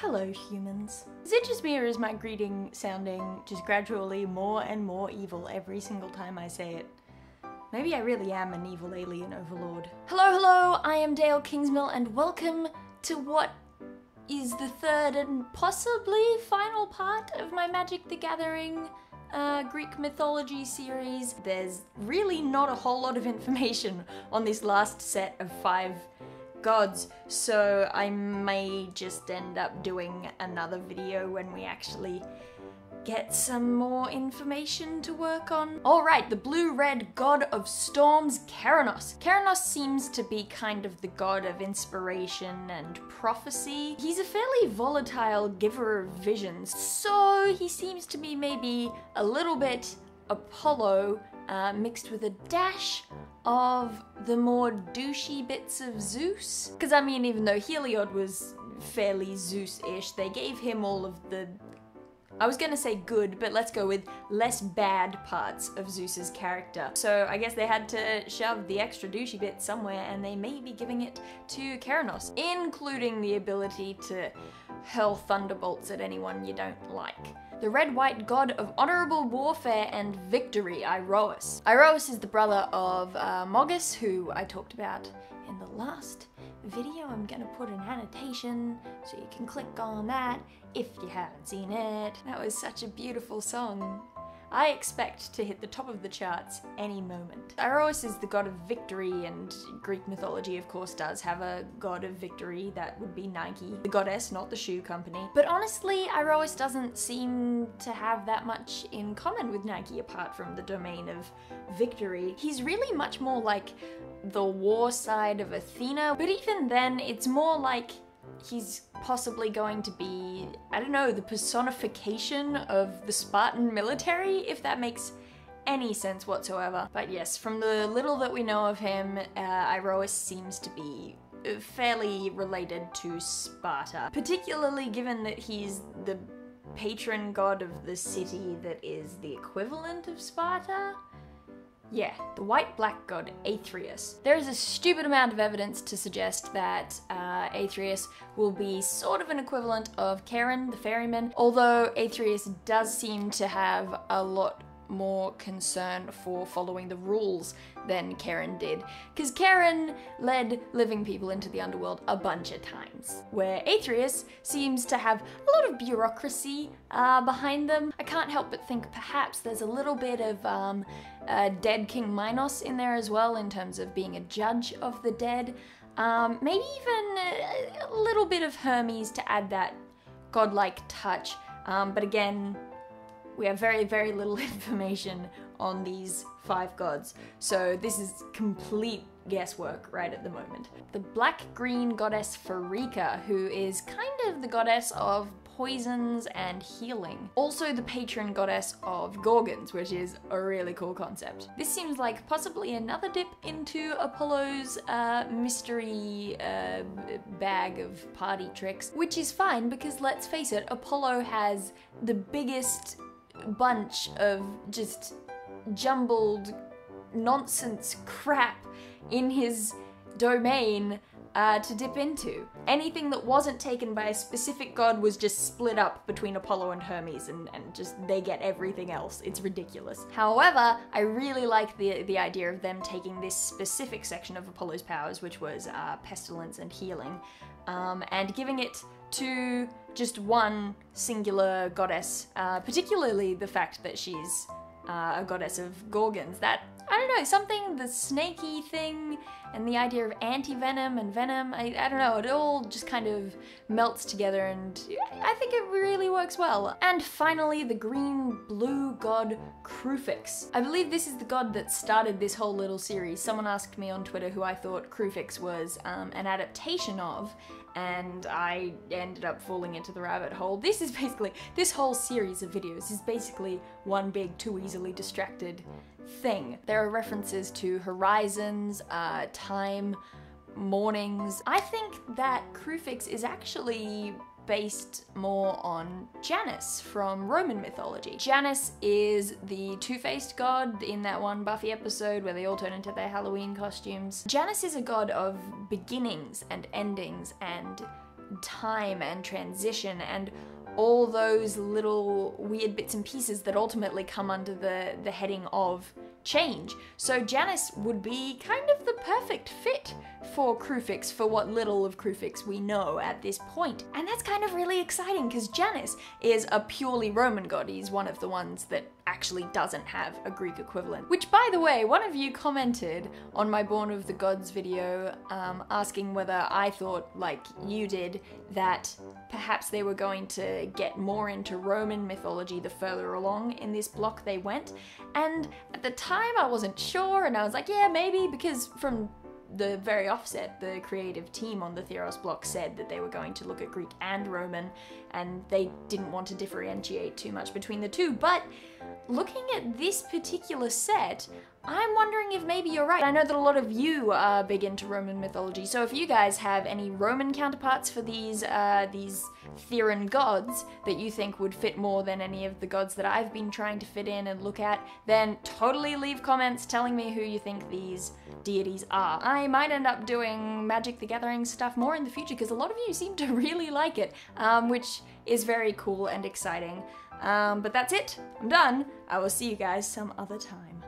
Hello humans. Is it just me or is my greeting sounding just gradually more and more evil every single time I say it? Maybe I really am an evil alien overlord. Hello, I am Dale Kingsmill and welcome to what is the third and possibly final part of my Magic the Gathering Greek mythology series. There's really not a whole lot of information on this last set of 5 gods, so I may just end up doing another video when we actually get some more information to work on. Alright, the blue-red god of storms, Keranos. Keranos seems to be kind of the god of inspiration and prophecy. He's a fairly volatile giver of visions, so he seems to be maybe a little bit Apollo mixed with a dash of the more douchey bits of Zeus. Because I mean, even though Heliod was fairly Zeus-ish, they gave him all of the, I was gonna say good, but let's go with less bad parts of Zeus's character. So I guess they had to shove the extra douchey bit somewhere, and they may be giving it to Keranos, including the ability to hurl thunderbolts at anyone you don't like. The red-white god of honorable warfare and victory, Iroas. Iroas is the brother of Mogus, who I talked about in the last video. I'm gonna put an annotation so you can click on that if you haven't seen it. That was such a beautiful song. I expect to hit the top of the charts any moment. Iroas is the god of victory, and Greek mythology of course does have a god of victory. That would be Nike, the goddess, not the shoe company. But honestly, Iroas doesn't seem to have that much in common with Nike apart from the domain of victory. He's really much more like the war side of Athena, but even then it's more like he's possibly going to be, I don't know, the personification of the Spartan military, if that makes any sense whatsoever. But yes, from the little that we know of him, Iroas seems to be fairly related to Sparta, particularly given that he's the patron god of the city that is the equivalent of Sparta. Yeah, the white-black god Aetherius. There is a stupid amount of evidence to suggest that Aetherius will be sort of an equivalent of Charon, the ferryman, although Aetherius does seem to have a lot more concern for following the rules than Charon did, because Charon led living people into the underworld a bunch of times, where Aetherius seems to have a lot of bureaucracy behind them. I can't help but think perhaps there's a little bit of dead King Minos in there as well, in terms of being a judge of the dead. Maybe even a little bit of Hermes to add that godlike touch, but again, we have very, very little information on these 5 gods, so this is complete guesswork right at the moment. The black-green goddess Pharika, who is kind of the goddess of poisons and healing. Also the patron goddess of Gorgons, which is a really cool concept. This seems like possibly another dip into Apollo's mystery bag of party tricks, which is fine because let's face it, Apollo has the biggest bunch of just jumbled nonsense crap in his domain to dip into. Anything that wasn't taken by a specific god was just split up between Apollo and Hermes, and just they get everything else. It's ridiculous. However, I really like the idea of them taking this specific section of Apollo's powers, which was pestilence and healing, and giving it to just one singular goddess, particularly the fact that she's a goddess of Gorgons. That, I don't know, something, the snaky thing and the idea of anti-venom and venom, I don't know, it all just kind of melts together, and I think it really works well. And finally, the green-blue god Crufix. I believe this is the god that started this whole little series. Someone asked me on Twitter who I thought Crufix was an adaptation of, and I ended up falling into the rabbit hole. This is basically, this whole series of videos is basically one big too easily distracted thing. There are references to horizons, time, mornings. I think that Crufix is actually based more on Janus from Roman mythology. Janus is the two-faced god in that one Buffy episode where they all turn into their Halloween costumes. Janus is a god of beginnings and endings and time and transition and all those little weird bits and pieces that ultimately come under the heading of change. So Janice would be kind of the perfect fit for Kruphix, for what little of Kruphix we know at this point. And that's kind of really exciting because Janice is a purely Roman god. He's one of the ones that actually doesn't have a Greek equivalent. Which, by the way, one of you commented on my Born of the Gods video asking whether I thought, like you did, that perhaps they were going to get more into Roman mythology the further along in this block they went. And at the time I wasn't sure, and I was like, yeah, maybe, because from the very offset, the creative team on the Theros block said that they were going to look at Greek and Roman, and they didn't want to differentiate too much between the two. But looking at this particular set, I'm wondering if maybe you're right. I know that a lot of you are big into Roman mythology, so if you guys have any Roman counterparts for these Theran gods that you think would fit more than any of the gods that I've been trying to fit in and look at, then totally leave comments telling me who you think these deities are. I might end up doing Magic the Gathering stuff more in the future because a lot of you seem to really like it, which is very cool and exciting. But that's it. I'm done. I will see you guys some other time.